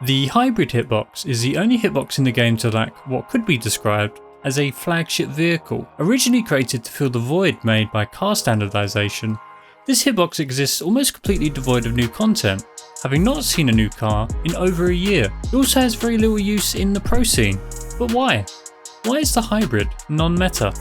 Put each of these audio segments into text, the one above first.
The hybrid hitbox is the only hitbox in the game to lack what could be described as a flagship vehicle. Originally created to fill the void made by car standardization, this hitbox exists almost completely devoid of new content, having not seen a new car in over a year. It also has very little use in the pro scene. But why? Why is the hybrid non-meta?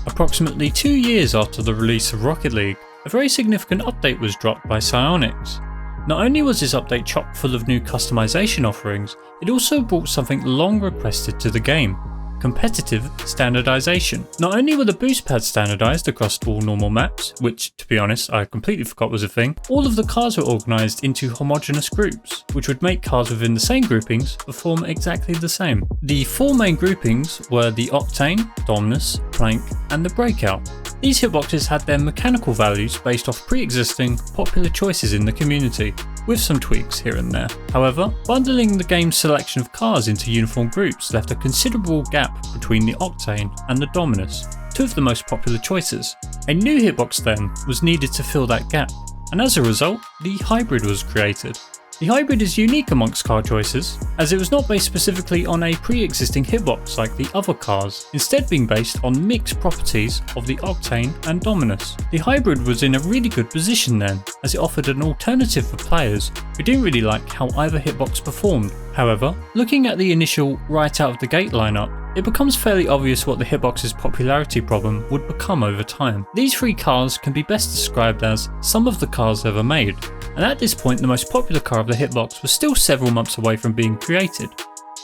Approximately 2 years after the release of Rocket League, a very significant update was dropped by Psyonix. Not only was this update chock full of new customization offerings, it also brought something long requested to the game: competitive standardization. Not only were the boost pads standardized across all normal maps, which to be honest I completely forgot was a thing, all of the cars were organized into homogeneous groups, which would make cars within the same groupings perform exactly the same. The 4 main groupings were the Octane, Dominus, Plank and the Breakout. These hitboxes had their mechanical values based off pre-existing popular choices in the community, with some tweaks here and there. However, bundling the game's selection of cars into uniform groups left a considerable gap between the Octane and the Dominus, 2 of the most popular choices. A new hitbox then was needed to fill that gap, and as a result, the hybrid was created. The hybrid is unique amongst car choices, as it was not based specifically on a pre-existing hitbox like the other cars, instead being based on mixed properties of the Octane and Dominus. The hybrid was in a really good position then, as it offered an alternative for players who didn't really like how either hitbox performed. However, looking at the initial right out of the gate lineup, it becomes fairly obvious what the hitbox's popularity problem would become over time. These 3 cars can be best described as some of the cars ever made, and at this point the most popular car of the hitbox was still several months away from being created: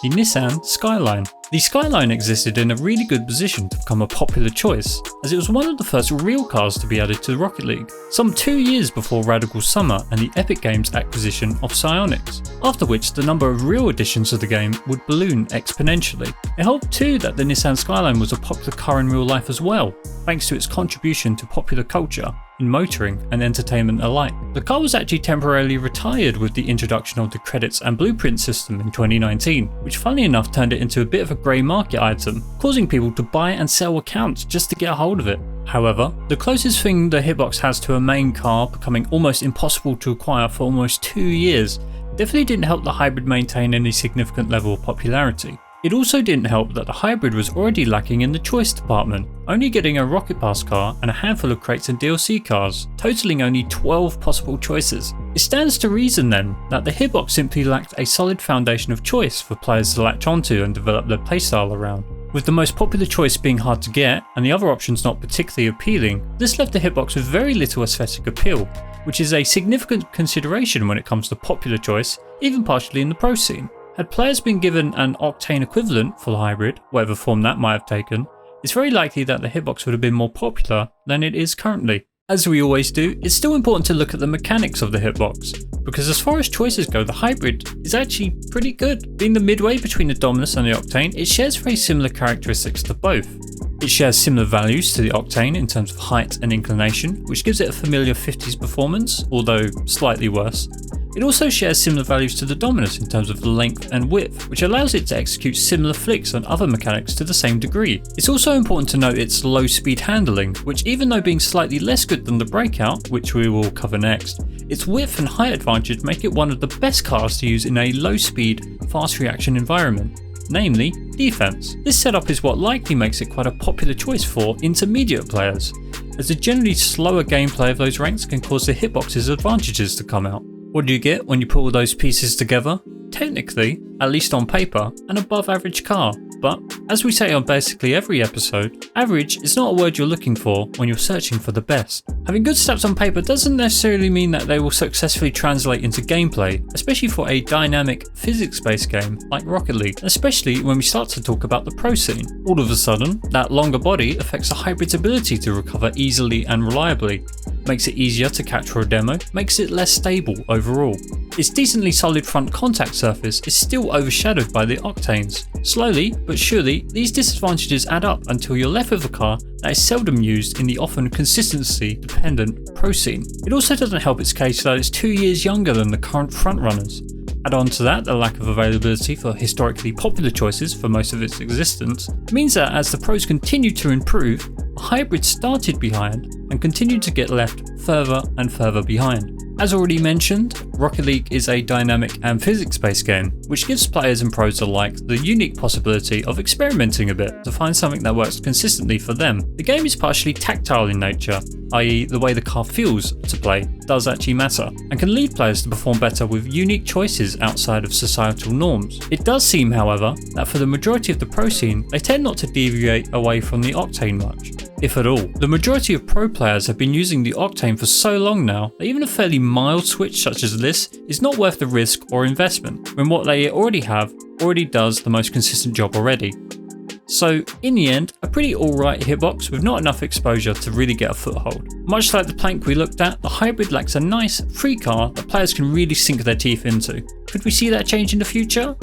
the Nissan Skyline. The Skyline existed in a really good position to become a popular choice, as it was one of the first real cars to be added to Rocket League, some 2 years before Radical Summer and the Epic Games acquisition of Psyonix, after which the number of real additions to the game would balloon exponentially. It helped too that the Nissan Skyline was a popular car in real life as well, thanks to its contribution to popular culture in motoring and entertainment alike. The car was actually temporarily retired with the introduction of the credits and blueprint system in 2019, which funnily enough turned it into a bit of a grey market item, causing people to buy and sell accounts just to get a hold of it. However, the closest thing the hitbox has to a main car becoming almost impossible to acquire for almost 2 years definitely didn't help the hybrid maintain any significant level of popularity. It also didn't help that the hybrid was already lacking in the choice department, only getting a Rocket Pass car and a handful of crates and DLC cars, totaling only 12 possible choices. It stands to reason then that the hitbox simply lacked a solid foundation of choice for players to latch onto and develop their playstyle around. With the most popular choice being hard to get and the other options not particularly appealing, this left the hitbox with very little aesthetic appeal, which is a significant consideration when it comes to popular choice, even partially in the pro scene. Had players been given an Octane equivalent for the hybrid, whatever form that might have taken, it's very likely that the hitbox would have been more popular than it is currently. As we always do, it's still important to look at the mechanics of the hitbox, because as far as choices go, the hybrid is actually pretty good. Being the midway between the Dominus and the Octane, it shares very similar characteristics to both. It shares similar values to the Octane in terms of height and inclination, which gives it a familiar 50s performance, although slightly worse. It also shares similar values to the Dominus in terms of the length and width, which allows it to execute similar flicks and other mechanics to the same degree. It's also important to note its low speed handling, which even though being slightly less good than the Breakout, which we will cover next, its width and height advantage make it one of the best cars to use in a low speed, fast reaction environment, namely defense. This setup is what likely makes it quite a popular choice for intermediate players, as the generally slower gameplay of those ranks can cause the hitbox's advantages to come out. What do you get when you put all those pieces together? Technically, at least on paper, an above average car. But, as we say on basically every episode, average is not a word you're looking for when you're searching for the best. Having good stats on paper doesn't necessarily mean that they will successfully translate into gameplay, especially for a dynamic, physics-based game like Rocket League, especially when we start to talk about the pro scene. All of a sudden, that longer body affects the hybrid's ability to recover easily and reliably, makes it easier to capture a demo, makes it less stable overall. Its decently solid front contact surface is still overshadowed by the Octanes. Slowly but surely, these disadvantages add up until you're left with a car that is seldom used in the often consistency dependent pro scene. It also doesn't help its case that it's 2 years younger than the current frontrunners. Add on to that the lack of availability for historically popular choices for most of its existence, means that as the pros continue to improve, the hybrid started behind and continued to get left further and further behind. As already mentioned, Rocket League is a dynamic and physics-based game, which gives players and pros alike the unique possibility of experimenting a bit to find something that works consistently for them. The game is partially tactile in nature, i.e. the way the car feels to play does actually matter, and can lead players to perform better with unique choices outside of societal norms. It does seem, however, that for the majority of the pro scene, they tend not to deviate away from the Octane much, if at all. The majority of pro players have been using the Octane for so long now that even a fairly mild switch such as this is not worth the risk or investment, when what they already have already does the most consistent job already. So in the end, a pretty alright hitbox with not enough exposure to really get a foothold. Much like the plank we looked at, the hybrid lacks a nice, free car that players can really sink their teeth into. Could we see that change in the future?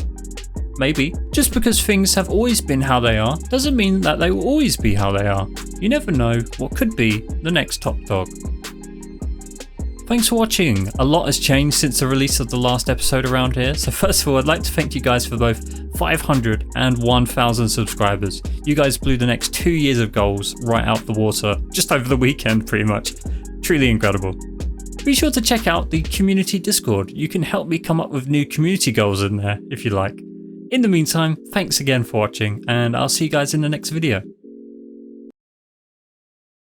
Maybe. Just because things have always been how they are, doesn't mean that they will always be how they are. You never know what could be the next top dog. Thanks for watching. A lot has changed since the release of the last episode around here, so first of all I'd like to thank you guys for both 500 and 1000 subscribers. You guys blew the next 2 years of goals right out the water just over the weekend pretty much. Truly incredible. Be sure to check out the community Discord. You can help me come up with new community goals in there if you like. In the meantime, thanks again for watching, and I'll see you guys in the next video.